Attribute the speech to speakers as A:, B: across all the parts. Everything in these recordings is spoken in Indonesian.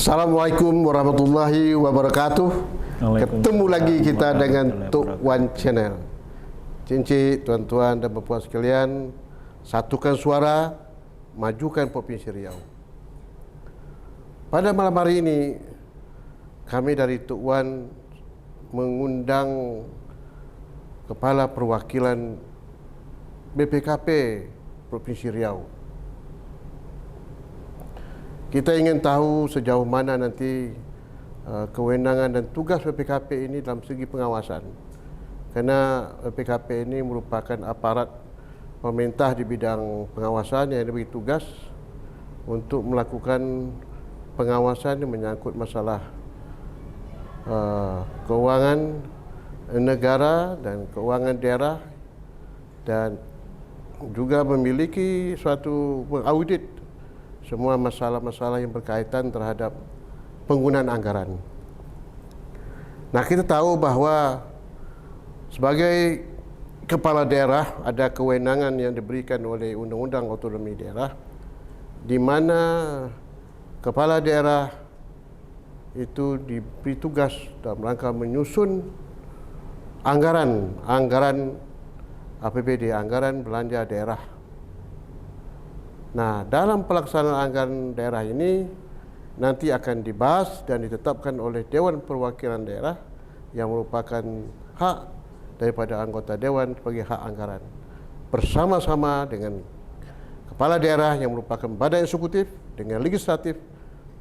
A: Assalamualaikum warahmatullahi wabarakatuh. Ketemu lagi kita dengan Tok Wan Channel. Cincin, tuan-tuan dan puan sekalian, satukan suara, majukan Provinsi Riau. Pada malam hari ini, kami dari Tok Wan mengundang Kepala Perwakilan BPKP Provinsi Riau. Kita ingin tahu sejauh mana nanti kewenangan dan tugas BPKP ini dalam segi pengawasan. Karena BPKP ini merupakan aparat pemerintah di bidang pengawasan yang diberi tugas untuk melakukan pengawasan yang menyangkut masalah keuangan negara dan keuangan daerah, dan juga memiliki suatu pengaudit semua masalah-masalah yang berkaitan terhadap penggunaan anggaran. Nah, kita tahu bahwa sebagai kepala daerah ada kewenangan yang diberikan oleh Undang-Undang Otonomi Daerah, di mana kepala daerah itu diberi tugas dalam rangka menyusun anggaran APBD, anggaran belanja daerah. Nah, dalam pelaksanaan anggaran daerah ini nanti akan dibahas dan ditetapkan oleh Dewan Perwakilan Daerah yang merupakan hak daripada anggota Dewan sebagai hak anggaran, bersama-sama dengan Kepala Daerah yang merupakan badan eksekutif dengan legislatif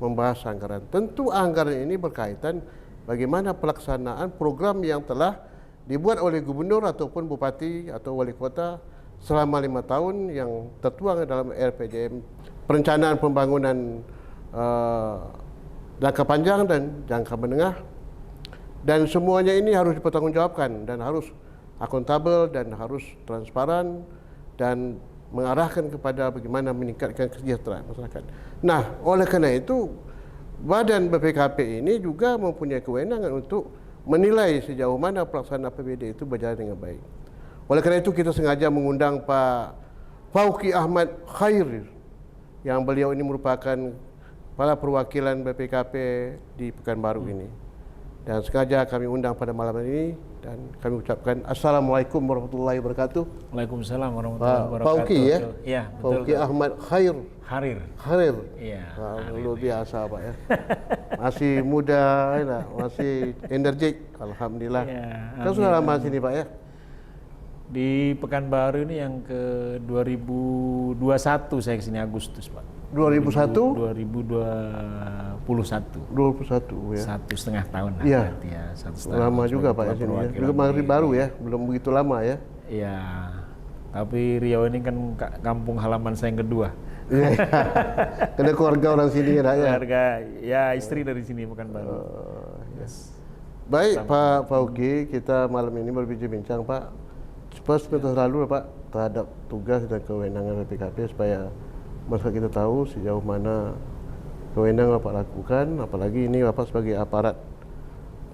A: membahas anggaran. Tentu anggaran ini berkaitan bagaimana pelaksanaan program yang telah dibuat oleh gubernur ataupun bupati atau wali kota selama 5 tahun yang tertuang dalam RPJM, perencanaan pembangunan jangka panjang dan jangka menengah, dan semuanya ini harus dipertanggungjawabkan dan harus akuntabel dan harus transparan dan mengarahkan kepada bagaimana meningkatkan kesejahteraan masyarakat. Nah, oleh karena itu Badan BPKP ini juga mempunyai kewenangan untuk menilai sejauh mana pelaksanaan APBD itu berjalan dengan baik. Oleh kerana itu kita sengaja mengundang Pak Fauki Ahmad Khair, yang beliau ini merupakan kepala perwakilan BPKP di Pekanbaru ini. Dan sengaja kami undang pada malam ini dan kami ucapkan Assalamualaikum warahmatullahi wabarakatuh.
B: Waalaikumsalam warahmatullahi wabarakatuh.
A: Fauki ya?
B: Iya, betul.
A: Fauki Ahmad Khair.
B: Harir. Iya.
A: Luar biasa Pak ya. Masih muda, masih energik, alhamdulillah. Ya, kan sudah lama sini Pak ya?
B: Di Pekanbaru ini yang ke 2021 saya kesini Agustus Pak.
A: 2001?
B: 2021
A: ya.
B: 1,5 tahun lah.
A: Iya.
B: Ya, 1,5
A: lama juga Pak ya sini ya. Juga Maghrib baru ya, belum begitu lama ya.
B: Iya. Tapi Riau ini kan kampung halaman saya yang kedua.
A: Iya. Ada keluarga orang sini ya.
B: Keluarga, ya istri dari sini Pekanbaru.
A: Yes. Baik Pak Fauki, kita malam ini berbincang Pak. Seperti selalu Pak terhadap tugas dan kewenangan BPKP supaya masyarakat kita tahu sejauh mana kewenangan Bapak lakukan, apalagi ini Bapak sebagai aparat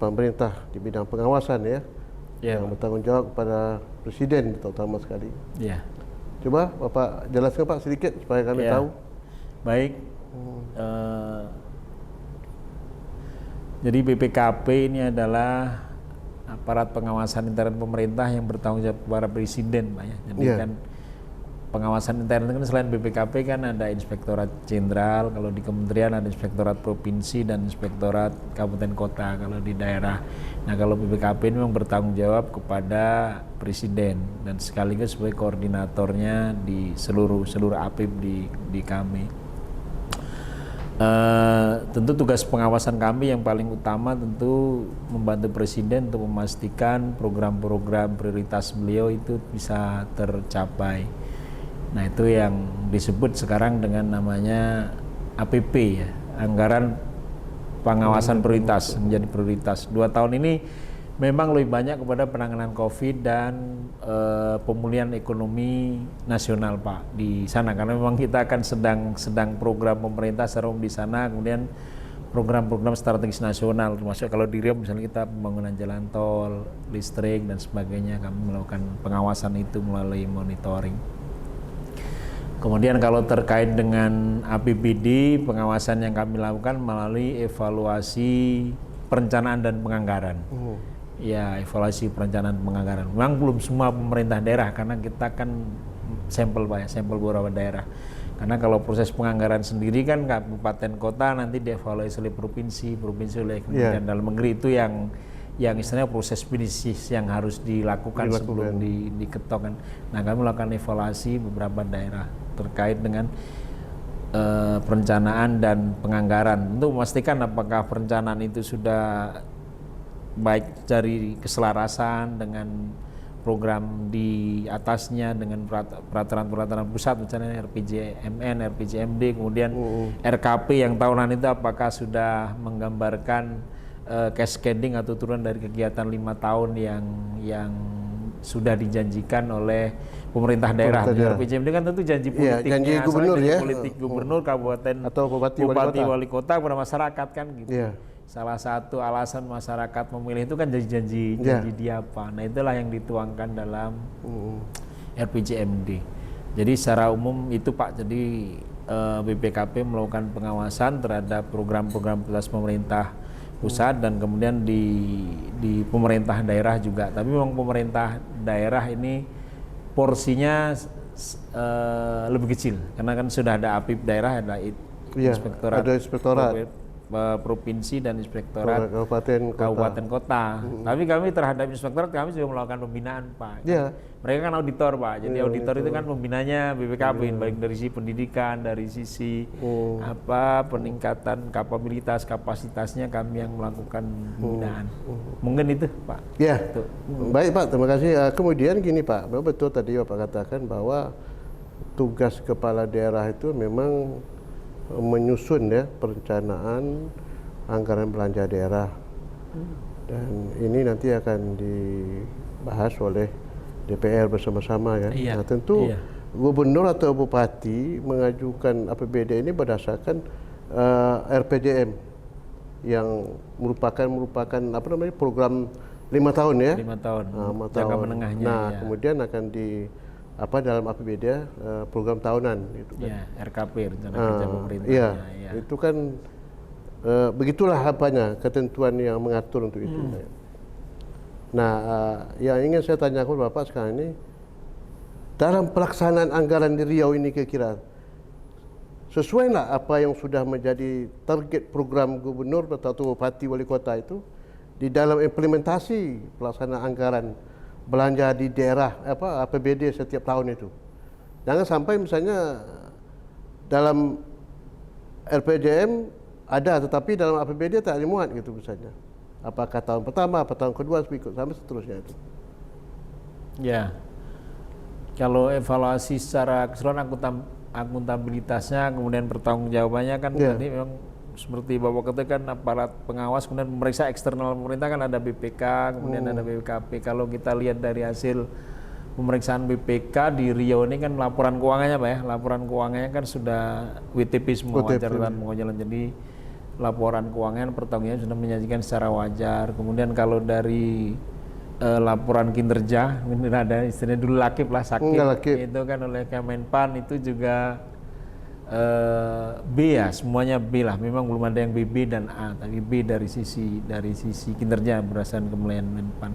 A: pemerintah di bidang pengawasan ya, yang bertanggung jawab kepada Presiden terutama sekali. Ya. Coba Bapak jelaskan Pak sedikit supaya kami tahu.
B: Baik. Jadi BPKP ini adalah aparat pengawasan intern pemerintah yang bertanggung jawab kepada Presiden, Pak ya. Jadi kan pengawasan intern kan selain BPKP kan ada Inspektorat Jenderal, kalau di kementerian ada Inspektorat Provinsi dan Inspektorat Kabupaten Kota kalau di daerah. Nah, kalau BPKP ini memang bertanggung jawab kepada Presiden dan sekaligus sebagai koordinatornya di seluruh APIP di kami. Tentu tugas pengawasan kami yang paling utama tentu membantu Presiden untuk memastikan program-program prioritas beliau itu bisa tercapai. Nah, itu yang disebut sekarang dengan namanya APP ya, anggaran pengawasan prioritas, menjadi prioritas. 2 tahun ini memang lebih banyak kepada penanganan COVID dan pemulihan ekonomi nasional Pak di sana, karena memang kita akan sedang program pemerintah secara umum di sana, kemudian program-program strategis nasional, termasuk kalau di Riau misalnya kita pembangunan jalan tol, listrik dan sebagainya, kami melakukan pengawasan itu melalui monitoring. Kemudian kalau terkait dengan APBD, pengawasan yang kami lakukan melalui evaluasi perencanaan dan penganggaran. Ya, evaluasi perencanaan dan penganggaran. Memang belum semua pemerintah daerah karena kita kan sampel Pak ya, sampel beberapa daerah. Karena kalau proses penganggaran sendiri kan kabupaten kota nanti dievaluasi oleh provinsi oleh Kementerian Dalam Negeri, itu yang istilahnya proses bisnis yang harus dilakukan sebelum diketok kan. Nah, kami melakukan evaluasi beberapa daerah terkait dengan perencanaan dan penganggaran untuk memastikan apakah perencanaan itu sudah baik dari keselarasan dengan program di atasnya, dengan peraturan-peraturan pusat misalnya RPJMN, RPJMD, kemudian RKP yang tahunan itu apakah sudah menggambarkan cascading atau turun dari kegiatan 5 tahun yang sudah dijanjikan oleh pemerintah daerah. RPJMD kan tentu janji politiknya,
A: janji gubernur
B: politik gubernur, kabupaten
A: atau bupati
B: wali kota kepada masyarakat kan gitu. Salah satu alasan masyarakat memilih itu kan janji dia apa. Nah, itulah yang dituangkan dalam RPJMD. Jadi secara umum itu Pak, jadi BPKP melakukan pengawasan terhadap program-program prioritas pemerintah pusat dan kemudian di pemerintah daerah juga. Tapi memang pemerintah daerah ini porsinya lebih kecil karena kan sudah ada APIP daerah, ada inspektorat provinsi dan inspektorat kabupaten kota. Tapi kami terhadap inspektorat kami juga melakukan pembinaan Pak. Mereka kan auditor Pak. Jadi auditor itu kan pembinanya BPKP baik dari sisi pendidikan, dari sisi peningkatan kapasitasnya kami yang melakukan pembinaan. Mungkin itu Pak.
A: Ya. Baik Pak, terima kasih. Kemudian gini Pak, betul tadi Bapak katakan bahwa tugas kepala daerah itu memang menyusun ya perencanaan anggaran belanja daerah, dan ini nanti akan dibahas oleh DPR bersama-sama ya. Nah, tentu gubernur atau bupati mengajukan APBD ini berdasarkan RPJM yang merupakan program 5 tahun ya.
B: 5 tahun. Jangka menengahnya.
A: Nah, kemudian akan dalam APBD program tahunan gitu kan.
B: RKP, rencana kerja pemerintah.
A: Itu kan begitulah ketentuan yang mengatur untuk itu. Nah, yang ingin saya tanyakan Bapak sekarang ini, dalam pelaksanaan anggaran di Riau ini kira-kira sesuai nggak apa yang sudah menjadi target program gubernur atau bupati wali kota itu di dalam implementasi pelaksanaan anggaran belanja di daerah APBD setiap tahun itu. Jangan sampai misalnya dalam RPJM ada tetapi dalam APBD tak dimuat gitu misalnya. Apakah tahun pertama, apa tahun kedua, sampai seterusnya itu.
B: Ya. Kalau evaluasi secara keseluruhan akuntabilitasnya kemudian pertanggungjawabannya kan tadi memang seperti Bapak katakan aparat pengawas, kemudian memeriksa eksternal pemerintah kan ada BPK, kemudian ada BPKP. Kalau kita lihat dari hasil pemeriksaan BPK di Riau ini kan laporan keuangannya Pak ya, laporan keuangannya kan sudah WTP semua, wajar dan mengajar. Jadi laporan keuangan pertanggungjawaban sudah menyajikan secara wajar. Kemudian kalau dari laporan kinerja, ini ada istilahnya dulu lakip itu kan oleh Kemenpan itu juga B ya, semuanya B lah. Memang belum ada yang BB dan A, tapi B dari sisi kinerja berdasarkan Kemenpan.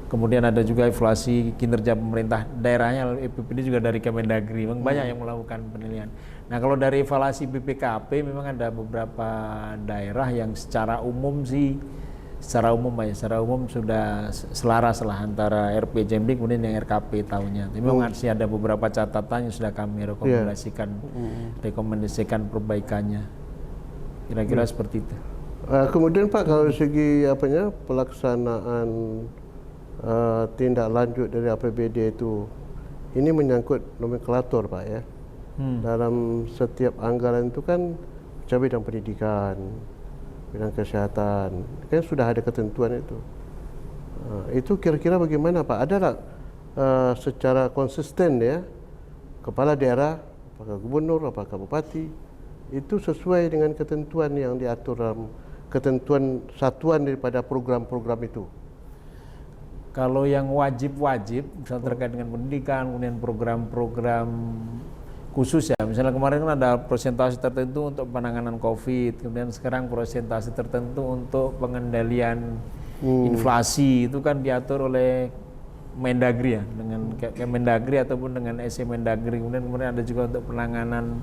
B: Kemudian ada juga evaluasi kinerja pemerintah daerahnya, EPPD juga dari Kemendagri. Memang banyak yang melakukan penilaian. Nah, kalau dari evaluasi BPKP memang ada beberapa daerah yang secara umum sudah selaras lah antara RPJMD kemudian yang RKP tahunnya. Tapi memang masih ada beberapa catatan yang sudah kami rekomendasikan perbaikannya. Kira-kira seperti itu.
A: Kemudian Pak, kalau dari segi pelaksanaan tindak lanjut dari APBD itu, ini menyangkut nomenklatur Pak ya. Dalam setiap anggaran itu kan bidang pendidikan, bidang kesehatan, kan sudah ada ketentuan itu. Itu kira-kira bagaimana Pak? Ada tak secara konsisten ya, kepala daerah, apakah gubernur, apakah bupati, itu sesuai dengan ketentuan yang diatur dalam ketentuan satuan daripada program-program itu?
B: Kalau yang wajib-wajib, misalnya terkait dengan pendidikan, kemudian program-program khusus ya. Misalnya kemarin kan ada presentasi tertentu untuk penanganan COVID, kemudian sekarang presentasi tertentu untuk pengendalian inflasi, itu kan diatur oleh Mendagri ya, dengan Kemendagri ataupun dengan SC Mendagri. Kemudian ada juga untuk penanganan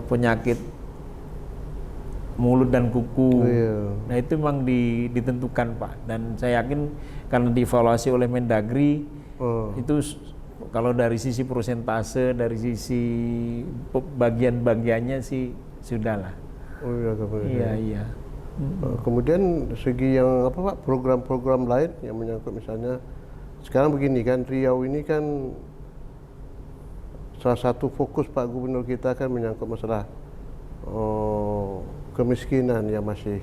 B: penyakit mulut dan kuku. Nah itu memang ditentukan Pak, dan saya yakin karena dievaluasi oleh Mendagri itu kalau dari sisi persentase, dari sisi bagian-bagiannya sih sudah lah. Iya.
A: Kemudian segi yang apa Pak, program-program lain yang menyangkut misalnya sekarang begini kan, Riau ini kan salah satu fokus Pak Gubernur kita kan menyangkut masalah kemiskinan yang masih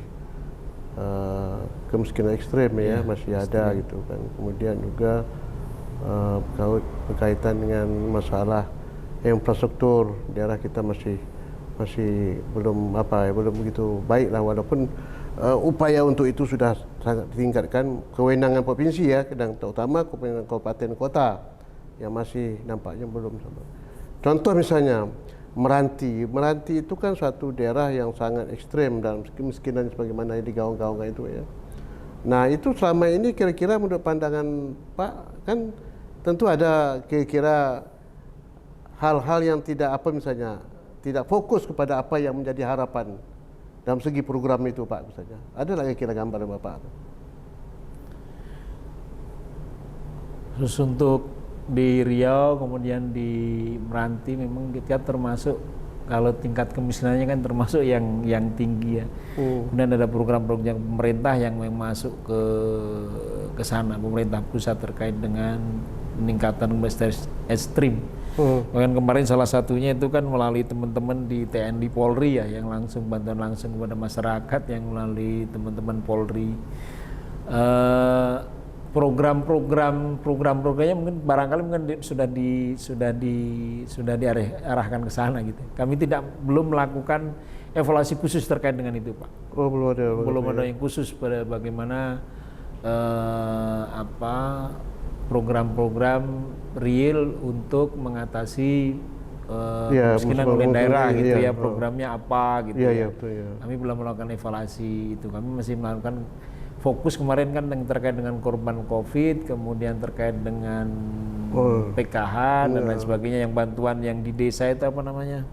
A: kemiskinan ekstrem ya, masih ada gitu kan. Kemudian juga berkaitan dengan masalah infrastruktur daerah kita masih belum begitu baik lah, walaupun upaya untuk itu sudah sangat ditingkatkan. Kewenangan provinsi ya, dan terutama kewenangan kabupaten kota yang masih nampaknya belum sama. Contoh misalnya Meranti itu kan suatu daerah yang sangat ekstrem dalam kemiskinan sebagaimana yang digaung-gaungkan itu ya. Nah itu selama ini kira-kira menurut pandangan Pak kan tentu ada kira-kira hal-hal yang tidak tidak fokus kepada apa yang menjadi harapan dalam segi program itu Pak misalnya. Ada lagi kira gambar Bapak?
B: Terus untuk di Riau kemudian di Meranti memang kita termasuk, kalau tingkat kemiskinannya kan termasuk yang tinggi ya. Kemudian ada program-program pemerintah yang masuk ke sana, pemerintah pusat terkait dengan peningkatan kemiskinan ekstrim. Bahkan kemarin salah satunya itu kan melalui teman-teman di TNI Polri ya, yang langsung bantuan langsung kepada masyarakat yang melalui teman-teman Polri. Program-programnya mungkin barangkali sudah diarahkan ke sana gitu. Kami belum melakukan evaluasi khusus terkait dengan itu Pak. Belum ada yang khusus pada bagaimana program-program real untuk mengatasi kemiskinan oleh daerah gitu ya, programnya apa gitu ya.
A: Betul, ya.
B: Kami belum melakukan evaluasi itu, kami masih melakukan fokus kemarin kan yang terkait dengan korban COVID, kemudian terkait dengan PKH dan lain sebagainya, yang bantuan yang di desa itu apa namanya?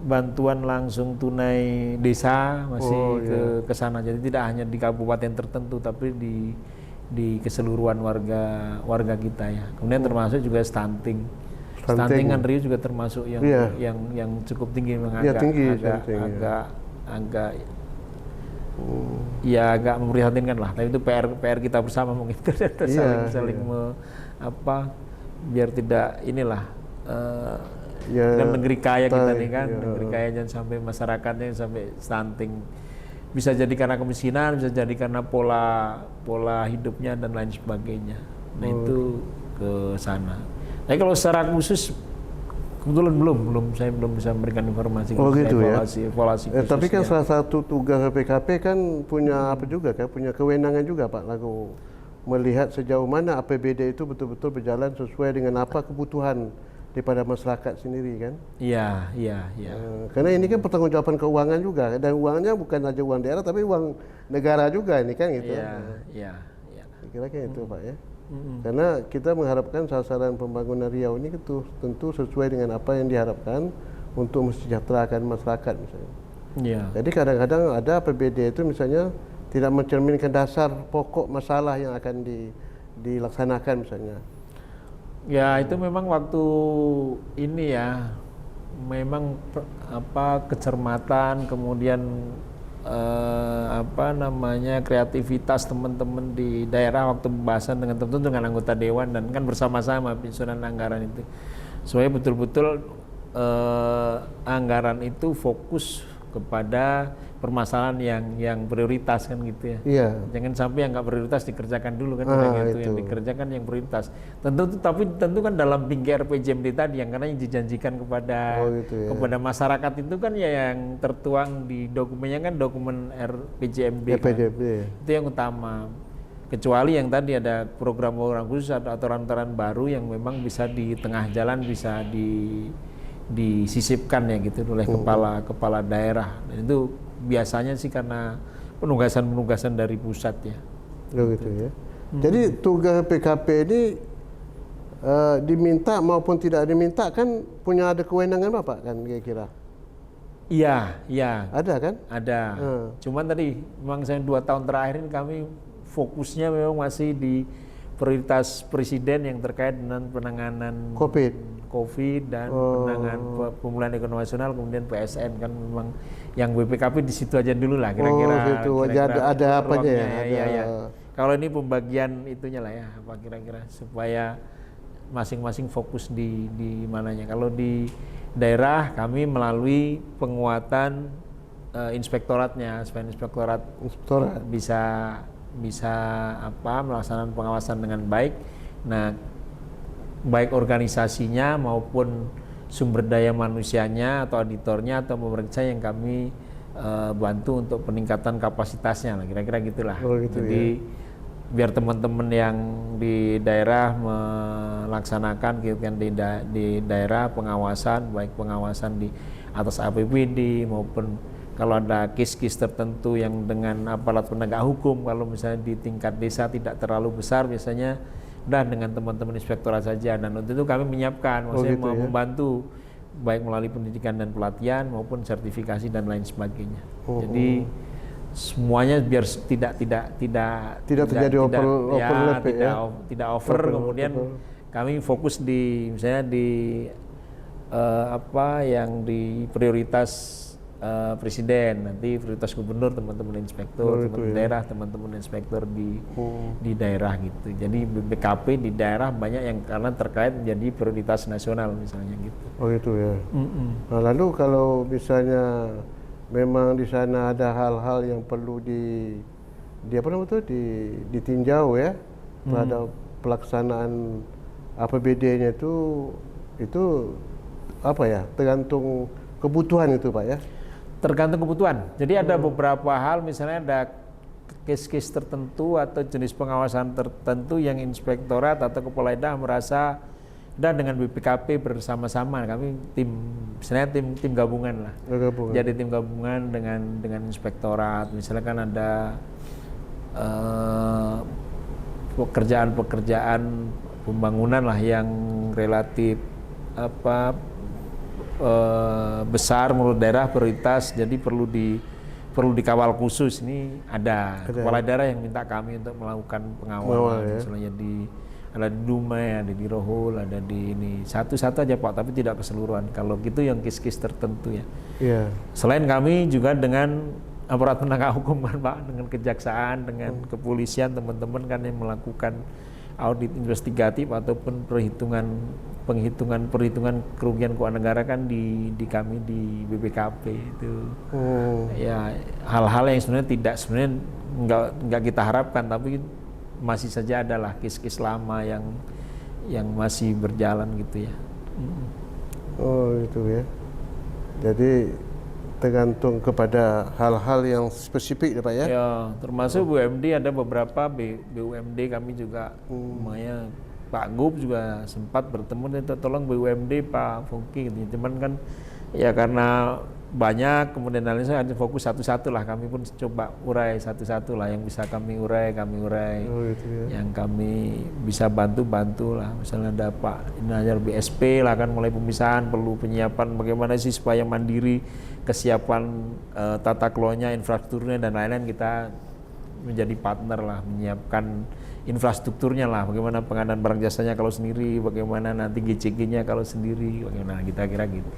B: Bantuan langsung tunai desa masih ke sana. Jadi tidak hanya di kabupaten tertentu tapi di keseluruhan warga kita ya. Kemudian termasuk juga stunting kan Rio juga termasuk yang cukup tinggi, agak memprihatinkan lah. Tapi itu PR kita bersama mungkin saling biar tidak kan negeri kaya kita nih kan, negeri kaya jangan sampai masyarakatnya sampai stunting. Bisa jadi karena kemiskinan, bisa jadi karena pola hidupnya dan lain sebagainya. Nah itu ke sana. Tapi kalau secara khusus kebetulan saya belum bisa memberikan informasi.
A: Gitu
B: evaluasi khusus.
A: Tapi kan salah satu tugas PKP kan punya punya kewenangan juga Pak, lalu melihat sejauh mana APBD itu betul-betul berjalan sesuai dengan apa kebutuhan daripada masyarakat sendiri kan? Iya. Karena ini kan pertanggungjawaban keuangan juga, dan uangnya bukan saja uang daerah tapi uang negara juga ini kan gitu.
B: Iya.
A: Kira-kira itu Pak ya. Karena kita mengharapkan sasaran pembangunan Riau ini tentu sesuai dengan apa yang diharapkan untuk mensejahterakan masyarakat misalnya.
B: Iya.
A: Jadi kadang-kadang ada APBD itu misalnya tidak mencerminkan dasar pokok masalah yang akan dilaksanakan misalnya.
B: Ya itu memang waktu ini ya, memang kecermatan, kemudian kreativitas teman-teman di daerah waktu pembahasan dengan anggota dewan dan kan bersama-sama penyusunan anggaran itu, supaya betul-betul anggaran itu fokus kepada permasalahan yang prioritas kan gitu ya.
A: Iya.
B: Jangan sampai yang nggak prioritas dikerjakan dulu kan, itu yang dikerjakan yang prioritas. Tentu kan dalam tinggi RPJMD tadi yang karena yang dijanjikan kepada masyarakat itu kan ya yang tertuang di dokumennya kan dokumen RPJMD. Kan. Itu yang utama. kecuali yang tadi ada program-program khusus atau aturan-aturan baru yang memang bisa di tengah jalan bisa disisipkan ya gitu oleh kepala daerah. Dan itu biasanya sih karena penugasan dari pusat ya.
A: Gitu ya. Jadi tugas PKP ini diminta maupun tidak diminta kan punya ada kewenangan Bapak kan kira-kira?
B: Iya, iya.
A: Ada kan?
B: Ada. Cuman tadi memang saya 2 tahun terakhir ini kami fokusnya memang masih di prioritas presiden yang terkait dengan penanganan COVID dan penanganan pemulihan ekonomi nasional, kemudian PSN kan memang yang BPKP di situ aja dulu lah kira-kira.
A: Gitu. Ada apanya ya?
B: Iya. Kalau ini pembagian itunya lah ya, apa kira-kira supaya masing-masing fokus di mananya. Kalau di daerah kami melalui penguatan inspektoratnya, supaya inspektorat bisa melaksanakan pengawasan dengan baik. Nah, baik organisasinya maupun sumber daya manusianya atau auditornya atau pemeriksa yang kami bantu untuk peningkatan kapasitasnya lah, kira-kira gitulah. Jadi biar teman-teman yang di daerah melaksanakan gitu kan di daerah pengawasan, baik pengawasan di atas APBD maupun kalau ada kes-kes tertentu yang dengan aparat penegak hukum, kalau misalnya di tingkat desa tidak terlalu besar, biasanya udah dengan teman-teman inspektorat saja. Dan untuk itu kami menyiapkan, maksudnya membantu baik melalui pendidikan dan pelatihan maupun sertifikasi dan lain sebagainya. Jadi semuanya biar tidak terjadi tidak over. Kemudian kami fokus di misalnya di yang di prioritas presiden, nanti prioritas gubernur teman-teman inspektur, teman-teman daerah teman-teman inspektur di daerah gitu. Jadi BPKP di daerah banyak yang karena terkait menjadi prioritas nasional misalnya gitu.
A: Oh gitu ya. Nah, lalu kalau misalnya memang di sana ada hal-hal yang perlu ditinjau ya terhadap pelaksanaan APBD-nya itu apa ya, tergantung kebutuhan itu Pak ya?
B: Tergantung kebutuhan. Jadi ada beberapa hal, misalnya ada kes-kes tertentu atau jenis pengawasan tertentu yang inspektorat atau kepala daerah merasa dan dengan BPKP bersama-sama, kami misalnya tim gabungan lah. Jadi tim gabungan dengan inspektorat, misalnya kan ada pekerjaan pembangunan lah yang relatif besar menurut daerah prioritas, jadi perlu dikawal khusus. Ini ada kepala daerah yang minta kami untuk melakukan pengawalan, misalnya ada di Dumai, ada di Rohul, ada di ini satu-satu aja Pak, tapi tidak keseluruhan. Kalau gitu yang kes-kes tertentu ya. Selain kami juga dengan aparat penegak hukum kan Pak, dengan kejaksaan, dengan kepolisian, teman-teman kan yang melakukan audit investigatif ataupun perhitungan kerugian keuangan negara kan di kami di BPKP itu. Ya hal-hal yang sebenarnya nggak kita harapkan, tapi masih saja adalah kes-kes lama yang masih berjalan gitu ya.
A: Oh gitu ya. Jadi tergantung kepada hal-hal yang spesifik ya Pak ya?
B: Ya, termasuk BUMD, ada beberapa BUMD kami juga, lumayan Pak Gub juga sempat bertemu, tolong BUMD Pak Fungki gitu. Cuman kan ya karena banyak, kemudian saya hanya fokus satu-satu lah, kami pun coba urai satu-satu lah, yang bisa kami urai. Gitu ya. Yang kami bisa bantu lah, misalnya ada Pak Inajar BSP lah kan, mulai pemisahan, perlu penyiapan bagaimana sih supaya mandiri, kesiapan tata kelolanya, infrastrukturnya dan lain-lain, kita menjadi partner lah, menyiapkan infrastrukturnya lah, bagaimana pengadaan barang jasanya kalau sendiri, bagaimana nanti GCG-nya kalau sendiri, bagaimana kita kira gitu.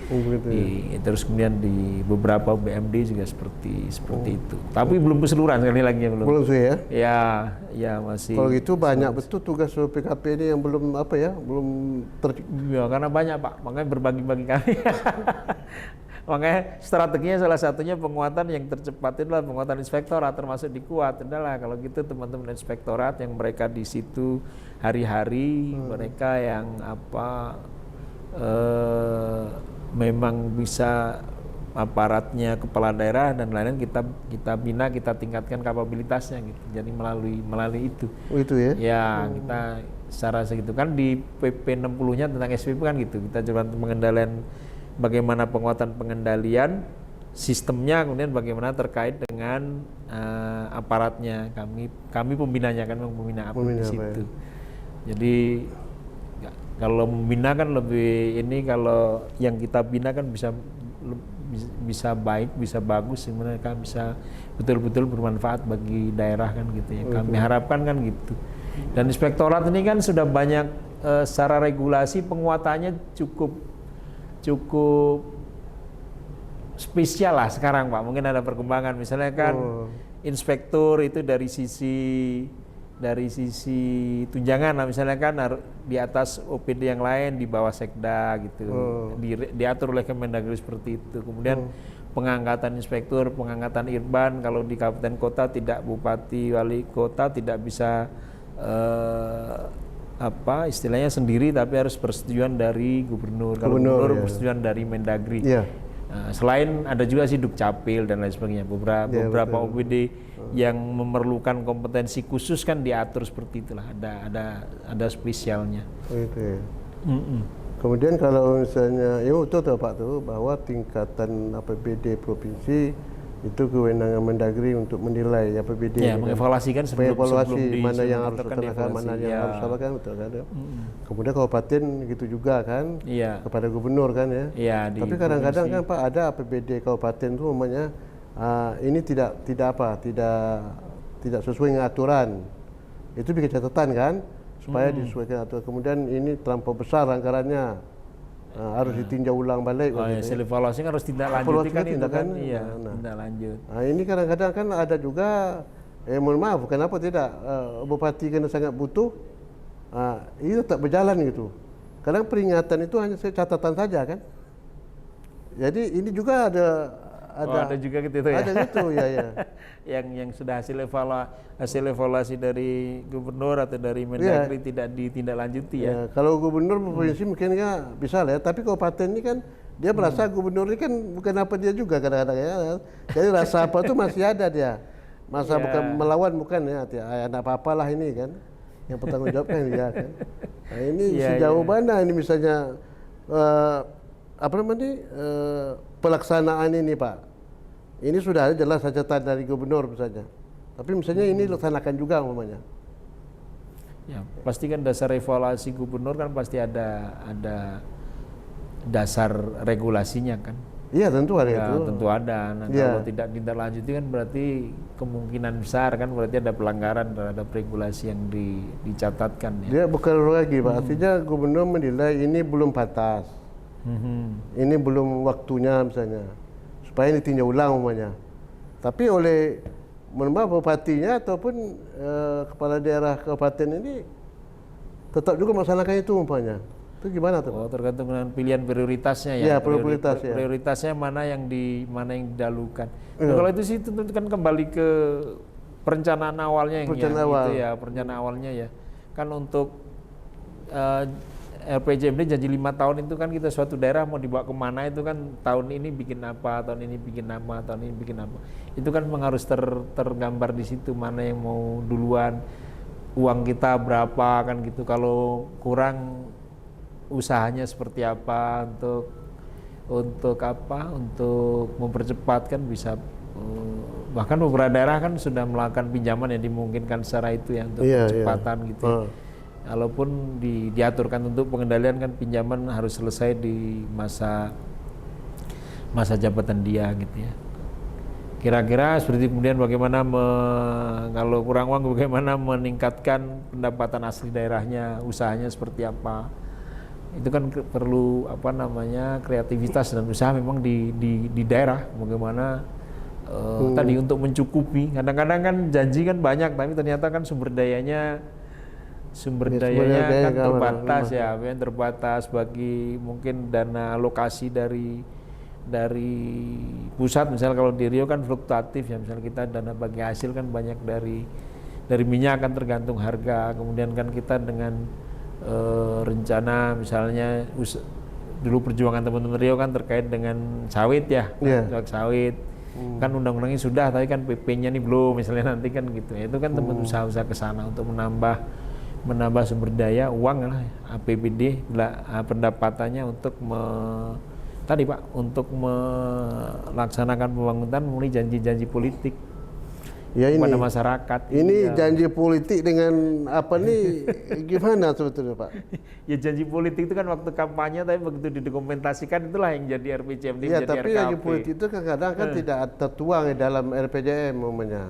B: Terus kemudian di beberapa BMD juga seperti itu. Tapi belum keseluruhan, sekali lagi belum.
A: Belum sih ya?
B: Ya masih.
A: Kalau gitu banyak betul tugas PKP ini yang belum
B: Ya karena banyak Pak, makanya berbagi-bagi kami. Makanya strateginya salah satunya penguatan yang tercepat itu adalah penguatan inspektorat, termasuk di Kuat. Adalah kalau gitu teman-teman inspektorat yang mereka di situ hari-hari, mereka yang memang bisa aparatnya kepala daerah dan lain-lain kita bina, kita tingkatkan kapabilitasnya gitu. Jadi melalui itu.
A: Oh, itu ya.
B: Ya, kita secara segitu kan di PP 60-nya tentang SPP kan gitu. Kita coba pengendalian, bagaimana penguatan pengendalian sistemnya, kemudian bagaimana terkait dengan aparatnya. Kami pembinanya kan, pembina di situ. Jadi kalau membina kan lebih ini, kalau yang kita bina kan bisa baik, bisa bagus, sebenarnya kan bisa betul-betul bermanfaat bagi daerah kan gitu ya. Kami harapkan kan gitu. Dan inspektorat ini kan sudah banyak secara regulasi penguatannya cukup spesial lah sekarang Pak. Mungkin ada perkembangan, misalnya kan inspektur itu dari sisi tunjangan lah, misalnya kan di atas OPD yang lain, di bawah sekda gitu. Diatur oleh Kemendagri seperti itu. Kemudian pengangkatan inspektur, pengangkatan irban, kalau di kabupaten kota tidak, bupati wali kota tidak bisa istilahnya sendiri, tapi harus persetujuan dari gubernur. Kalau gubernur persetujuan dari Mendagri. Selain ada juga sih Dukcapil dan lain sebagainya. Beberapa OPD yang memerlukan kompetensi khusus kan diatur seperti itulah. Ada spesialnya.
A: Itu ya. Kemudian kalau misalnya, ya betul tuh Pak tuh, bahwa tingkatan APBD provinsi itu kewenangan Mendagri untuk menilai APBD.
B: Ya, mengevaluasikan sebelum
A: mana yang harus dilaksanakan, mana yang harus dilaksanakan, betul kan? Kemudian kabupaten gitu juga kan, kepada gubernur kan ya. Tapi kadang-kadang kan Pak, ada APBD kabupaten itu umumnya ini tidak sesuai dengan aturan. Itu bikin catatan kan, supaya disesuaikan aturan. Kemudian ini terlampau besar anggarannya. Harus ditinjau ulang balik.
B: Hasil evaluasi kan harus tindak lanjuti kan itu kan. Iya, tindak lanjut.
A: Ini kadang-kadang kan ada juga, mohon maaf, kenapa tidak bupati kena sangat butuh, ini tetap berjalan gitu. Kadang peringatan itu hanya catatan saja kan. Jadi ini juga ada juga gitu ya. Ada gitu ya.
B: yang sudah hasil evaluasi dari gubernur atau dari Mendagri tidak ditindaklanjuti ya. Kalau gubernur provinsi mungkin ya bisa lah ya, tapi kabupaten ini kan dia merasa gubernur ini kan bukan apa dia juga kadang-kadang ya. Jadi rasa apa itu masih ada dia. Masa bukan melawan, bukan ya, ada apa-apalah ini kan. Yang bertanggung jawab kan dia kan. Nah, ini sejauh mana ini misalnya pelaksanaan ini Pak. Ini sudah jelas catatan dari gubernur misalnya. Tapi misalnya ini laksanakan juga umpamanya. Ya, pasti kan dasar evaluasi gubernur kan pasti ada dasar regulasinya kan. Iya, tentu ada itu. Tentu ada. Nah, kalau tidak ditindaklanjuti kan berarti kemungkinan besar kan berarti ada pelanggaran terhadap regulasi yang dicatatkan ya. Dia bukan lagi Pak, artinya gubernur menilai ini belum batas. Ini belum waktunya misalnya. Supaya ditinjau ulang umpamanya. Tapi oleh bupatinya ataupun kepala daerah kabupaten ini tetap juga melaksanakan itu umpamanya. Itu gimana tuh? Oh, tergantung dengan pilihan prioritasnya ya. Iya, prioritasnya mana yang didahulukan. Nah, kalau itu sih tentu kan kembali ke perencanaan awalnya perencanaan awalnya ya. Kan untuk RPJMD janji 5 tahun itu kan kita suatu daerah mau dibawa kemana itu kan tahun ini bikin apa, tahun ini bikin apa, tahun ini bikin apa. Itu kan harus tergambar di situ mana yang mau duluan, uang kita berapa kan gitu. Kalau kurang usahanya seperti apa untuk mempercepat kan bisa. Bahkan beberapa daerah kan sudah melakukan pinjaman yang dimungkinkan secara itu ya untuk percepatan gitu. Walaupun diaturkan untuk pengendalian kan pinjaman harus selesai di masa jabatan dia gitu ya. Kira-kira seperti kemudian bagaimana kalau kurang uang bagaimana meningkatkan pendapatan asli daerahnya, usahanya seperti apa. Itu kan perlu kreativitas dan usaha memang di daerah bagaimana tadi untuk mencukupi. Kadang-kadang kan janji kan banyak tapi ternyata kan sumber dayanya kan terbatas ya, yang terbatas bagi mungkin dana alokasi dari pusat. Misalnya kalau di Riau kan fluktuatif ya, misalnya kita dana bagi hasil kan banyak dari minyak kan tergantung harga. Kemudian kan kita dengan rencana misalnya dulu perjuangan teman-teman Riau kan terkait dengan sawit ya, sawit. Kan undang-undangnya sudah, tapi kan PP-nya nih belum, misalnya nanti kan gitu. Itu kan teman usaha-usaha ke sana untuk menambah sumber daya uang lah, APBD pendapatannya untuk tadi Pak, untuk melaksanakan pembangunan memenuhi janji-janji politik kepada masyarakat.
A: Ini janji politik dengan apa nih gimana sebetulnya Pak?
B: Ya janji politik itu kan waktu kampanye, tapi begitu didokumentasikan itulah yang jadi RPJMD
A: Ya,
B: menjadi
A: tapi
B: RKP.
A: janji politik itu kadang-kadang kan tidak tertuang dalam RPJM umumnya.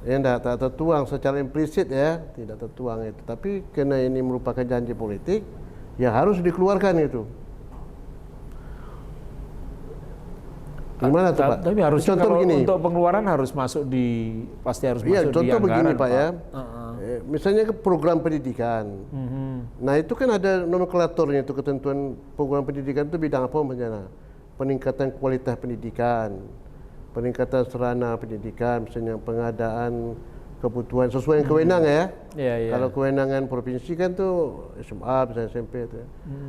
A: Ya, tak tertuang secara implisit ya, tidak tertuang itu. Tapi karena ini merupakan janji politik, ya harus dikeluarkan itu. Gimana tuh Pak?
B: Tapi harus
A: contoh begini.
B: Untuk pengeluaran harus masuk pasti harus masuk
A: contoh
B: di anggaran.
A: Begini Pak ya. Misalnya ke program pendidikan. Nah itu kan ada nomenklaturnya, itu ketentuan program pendidikan itu bidang apa misalnya? Peningkatan kualitas pendidikan, peningkatan sarana pendidikan, misalnya pengadaan kebutuhan sesuai yang kewenangan ya. Kalau kewenangan provinsi kan tuh SMA, misalnya SMP itu.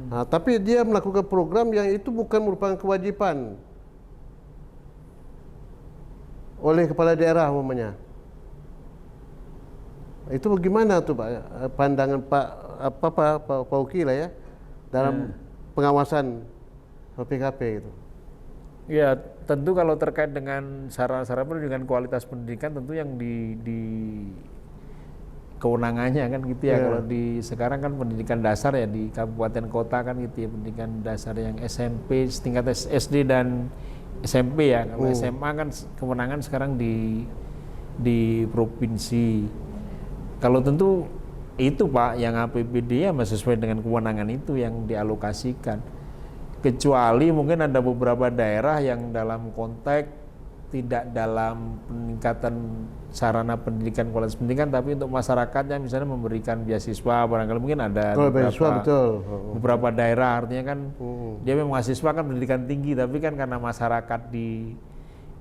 A: Nah, tapi dia melakukan program yang itu bukan merupakan kewajiban oleh kepala daerah umumnya. Itu bagaimana tuh Pak? Pandangan Pak Uki lah ya dalam pengawasan PKP itu.
B: Ya tentu kalau terkait dengan sarana-sarana pendidikan, kualitas pendidikan tentu yang di kewenangannya kan gitu ya. Kalau di sekarang kan pendidikan dasar ya di kabupaten kota kan gitu ya, pendidikan dasar yang SMP setingkat SD dan SMP ya. Kalau SMA kan kewenangan sekarang di provinsi. Kalau tentu itu Pak yang APBD ya sesuai dengan kewenangan itu yang dialokasikan. Kecuali mungkin ada beberapa daerah yang dalam konteks tidak dalam peningkatan sarana pendidikan, kualitas pendidikan, tapi untuk masyarakatnya misalnya memberikan beasiswa, barangkali mungkin ada beberapa daerah, artinya kan dia memang mahasiswa kan pendidikan tinggi, tapi kan karena masyarakat di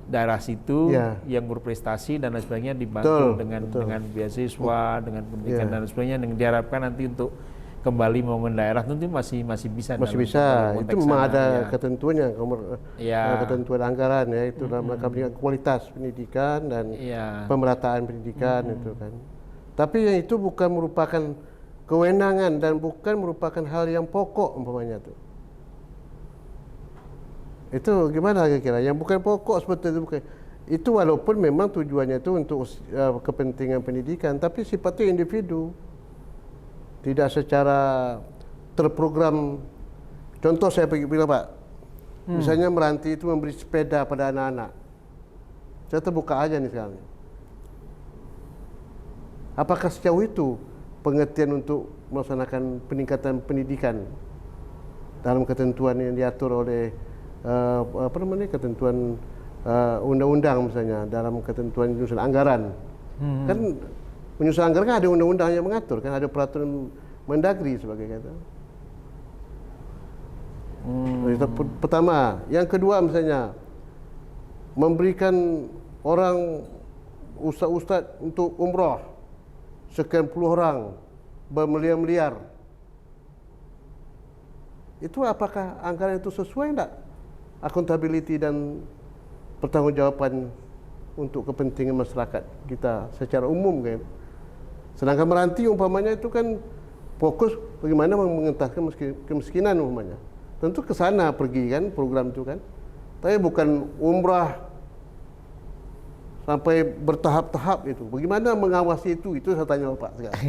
B: daerah situ yang berprestasi dan lain sebagainya dibantu dengan beasiswa, dengan pendidikan dan lain sebagainya, yang diharapkan nanti untuk kembali membangun daerah tentu masih bisa.
A: Masih bisa. Itu memang ada ketentuannya, ketentuan anggaran ya, itu dalam rangka kualitas pendidikan dan pemerataan pendidikan itu kan. Tapi yang itu bukan merupakan kewenangan dan bukan merupakan hal yang pokok umpamanya tuh. Itu gimana kira-kira? Yang bukan pokok seperti itu bukan. Itu walaupun memang tujuannya itu untuk kepentingan pendidikan, tapi sifatnya individu. Tidak secara terprogram. Contoh saya bilang Pak, misalnya Meranti itu memberi sepeda pada anak-anak. Saya terbuka aja nih sekarang. Apakah sejauh itu pengertian untuk melaksanakan peningkatan pendidikan dalam ketentuan yang diatur oleh ketentuan undang-undang misalnya, dalam ketentuan penyusunan anggaran. Kan menyusun anggaran kan ada undang-undang yang mengatur, kan ada peraturan Mendagri sebagai kata. Itu pertama. Yang kedua misalnya memberikan orang ustaz-ustaz untuk umrah sekian puluh orang bermiliar-miliar. Itu apakah anggaran itu sesuai enggak? Akuntabiliti dan pertanggungjawaban untuk kepentingan masyarakat kita secara umum kan. Sedangkan Meranti umpamanya itu kan fokus bagaimana mengentaskan kemiskinan umpamanya. Tentu ke sana pergi kan program itu kan. Tapi bukan umrah sampai bertahap-tahap itu. Bagaimana mengawasi itu? Itu saya tanya Pak sekarang.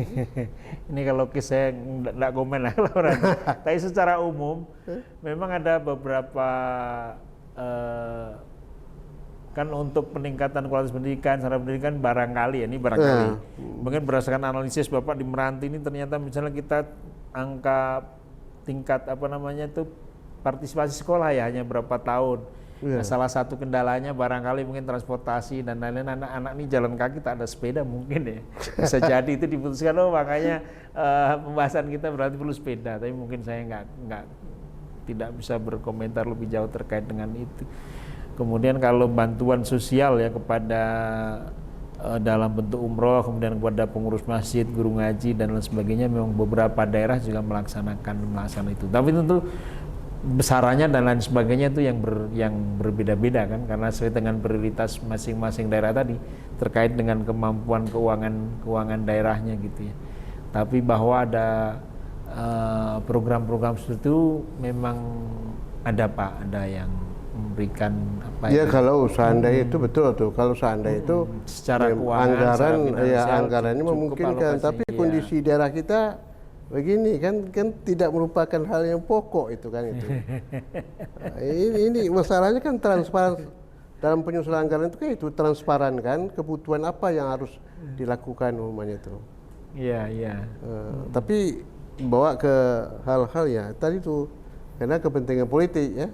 B: Ini kalau saya enggak komen lah. Tapi secara umum memang ada beberapa kan untuk peningkatan kualitas pendidikan, sarana pendidikan barangkali mungkin berdasarkan analisis Bapak di Meranti ini ternyata misalnya kita angka tingkat partisipasi sekolah ya hanya berapa tahun. Nah, salah satu kendalanya barangkali mungkin transportasi dan lain-lain, anak-anak ini jalan kaki tak ada sepeda mungkin ya. Bisa jadi itu diputuskan makanya pembahasan kita berarti perlu sepeda, tapi mungkin saya tidak bisa berkomentar lebih jauh terkait dengan itu. Kemudian kalau bantuan sosial ya kepada dalam bentuk umroh, kemudian kepada pengurus masjid, guru ngaji dan lain sebagainya. Memang beberapa daerah juga melaksanakan itu. Tapi tentu besarannya dan lain sebagainya itu yang berbeda-beda kan, karena sesuai dengan prioritas masing-masing daerah tadi terkait dengan kemampuan keuangan daerahnya gitu ya. Tapi bahwa ada program-program seperti itu memang ada Pak, ada yang memberikan apa
A: ya, kalau seandainya itu betul tuh, kalau seandainya itu
B: secara keuangan,
A: anggarannya memungkinkan, tapi kondisi daerah kita begini kan tidak merupakan hal yang pokok itu kan itu. Ini masalahnya kan transparan dalam penyusunan anggaran itu kan, itu transparan kan, kebutuhan apa yang harus dilakukan umumnya itu.
B: Iya.
A: Tapi bawa ke hal-hal ya tadi itu karena kepentingan politik ya.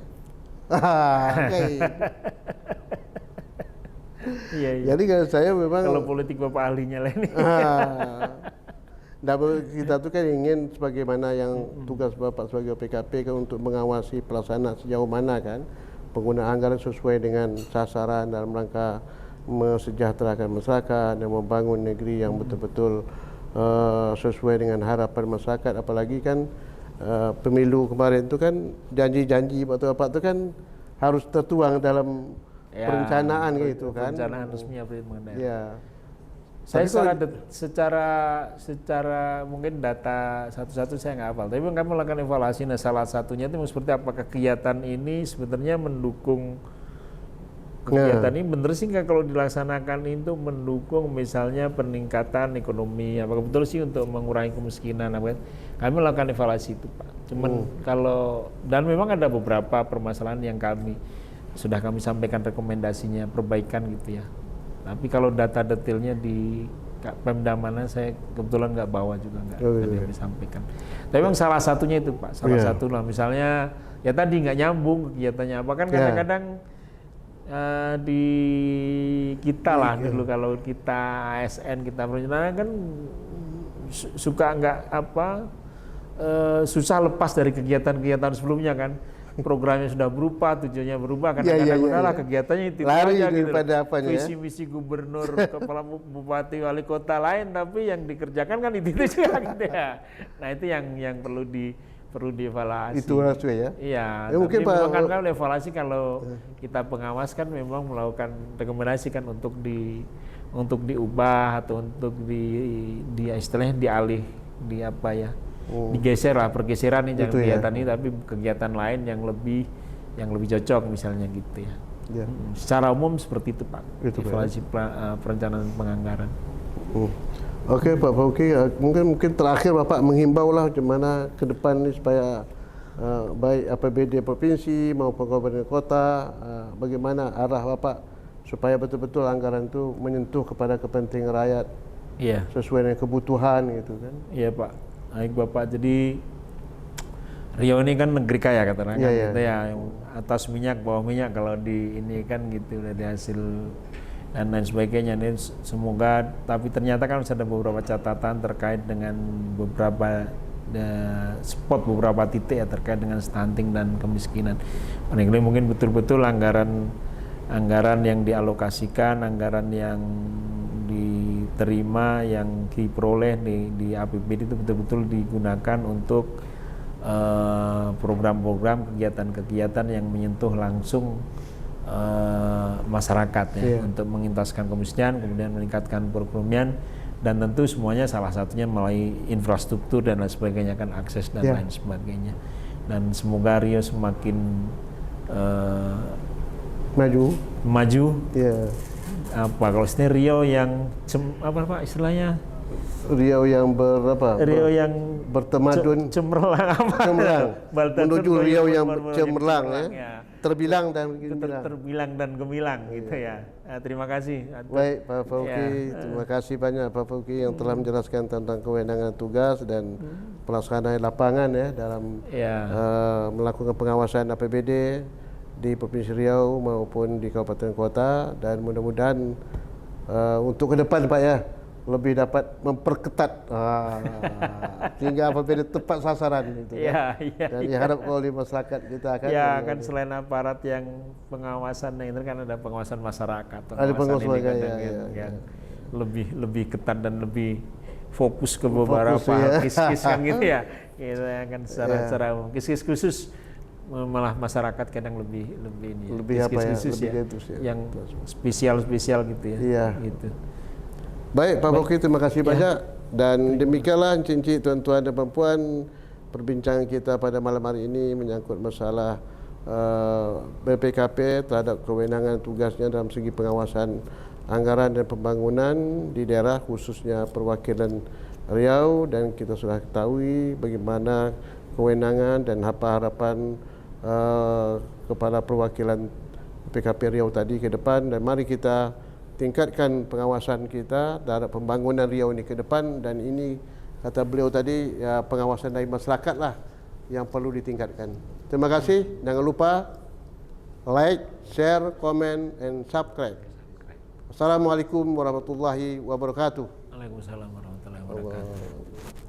A: Okay.
B: Iya.
A: Jadi kalau saya memang
B: kalau politik Bapak ahlinya lah ini.
A: Kita tuh kan ingin sebagaimana yang tugas Bapak sebagai PKP kan untuk mengawasi pelaksanaan sejauh mana kan penggunaan anggaran sesuai dengan sasaran dalam rangka mesejahterakan masyarakat dan membangun negeri yang betul-betul sesuai dengan harapan masyarakat. Apalagi kan pemilu kemarin itu kan janji-janji Bapak itu kan harus tertuang dalam perencanaan gitu kan.
B: Perencanaan resmi mengenai.
A: Ya.
B: Saya secara mungkin data satu-satu saya nggak hafal, tapi kami melakukan evaluasi. Nah, salah satunya itu seperti apakah kegiatan ini sebenarnya mendukung kegiatan ini benar sih nggak kalau dilaksanakan itu mendukung misalnya peningkatan ekonomi, apakah betul sih untuk mengurangi kemiskinan? Kami melakukan evaluasi itu Pak. Cuman kalau dan memang ada beberapa permasalahan yang sudah kami sampaikan rekomendasinya perbaikan gitu ya. Tapi kalau data detailnya di Pemda mana saya kebetulan nggak bawa juga nggak disampaikan. Tapi memang salah satunya itu Pak, satu lah misalnya ya tadi nggak nyambung kegiatannya apa kan kadang-kadang di kita lah dulu kalau kita ASN kita perencanaan kan suka nggak susah lepas dari kegiatan-kegiatan sebelumnya kan. Programnya sudah berubah, tujuannya berubah, kadang-kadang kegiatannya itu aja gitu. Visi misi gubernur, kepala bupati, wali kota lain, tapi yang dikerjakan kan itu juga gitu ya. Nah itu yang perlu dievaluasi. Itu harus ya. Iya. Ya, mungkin Pak kan evaluasi kalau kita pengawas kan memang melakukan rekomendasi kan untuk diubah atau untuk di istilahnya digeser lah, pergeseran nih jangan kegiatan ini tapi kegiatan lain yang lebih cocok misalnya gitu ya. Secara umum seperti itu Pak. Evaluasi perencanaan penganggaran.
A: Oke Pak Fauki, mungkin terakhir Bapak menghimbau lah gimana ke depan ini supaya baik APBD provinsi maupun kabupaten kota, bagaimana arah Bapak supaya betul-betul anggaran itu menyentuh kepada kepentingan rakyat sesuai dengan kebutuhan gitu kan.
B: Iya Pak. Baik Bapak, jadi Riau ini kan negeri kaya katanya gitu ya, atas minyak, bawah minyak kalau di ini kan gitu dari hasil dan lain sebagainya. Ini semoga, tapi ternyata kan ada beberapa catatan terkait dengan beberapa spot, beberapa titik ya terkait dengan stunting dan kemiskinan. Paling mungkin betul-betul anggaran yang dialokasikan, anggaran yang diterima, yang diperoleh di APBD itu betul-betul digunakan untuk program-program, kegiatan-kegiatan yang menyentuh langsung masyarakat ya, untuk mengentaskan kemiskinan, kemudian meningkatkan perekonomian, dan tentu semuanya salah satunya melalui infrastruktur dan lain sebagainya kan, akses dan lain sebagainya. Dan semoga Riau semakin maju. Kalau istilah Riau yang apa Pak istilahnya?
A: Riau yang Riau yang bertemadun, cemerlang menuju Riau yang cemerlang ya. Terbilang dan gemilang
B: gitu ya. Terima kasih.
A: Baik Pak Fauki, terima kasih banyak Pak Fauki yang telah menjelaskan tentang kewenangan tugas dan pelaksanaan lapangan ya dalam melakukan pengawasan APBD di Provinsi Riau maupun di kabupaten kota, dan mudah-mudahan untuk ke depan Pak ya lebih dapat memperketat sehingga APBD tepat sasaran gitu kan. Dan diharap oleh masyarakat kita kan
B: selain aparat yang pengawasan itu kan ada pengawasan masyarakat,
A: ada pengawasan
B: lebih ketat dan lebih fokus ke beberapa hal kis-kis kan gitu ya. Gitu ya kan secara umum. Kis-kis khusus malah masyarakat kadang lebih ini.
A: Lebih apa ya?
B: Khusus
A: Lebih
B: ya. Yang spesial gitu ya.
A: Iya.
B: Gitu.
A: Baik Pak Boki, terima kasih banyak. Dan demikianlah encik-encik, tuan-tuan dan puan-puan, perbincangan kita pada malam hari ini menyangkut masalah BPKP terhadap kewenangan tugasnya dalam segi pengawasan anggaran dan pembangunan di daerah, khususnya perwakilan Riau, dan kita sudah ketahui bagaimana kewenangan dan apa harapan kepada perwakilan PKP Riau tadi ke depan, dan mari kita tingkatkan pengawasan kita terhadap pembangunan Riau ini ke depan. Dan ini kata beliau tadi, ya, pengawasan dari masyarakat lah yang perlu ditingkatkan. Terima kasih. Jangan lupa like, share, comment, and subscribe. Assalamualaikum warahmatullahi wabarakatuh.
B: Waalaikumsalam warahmatullahi wabarakatuh.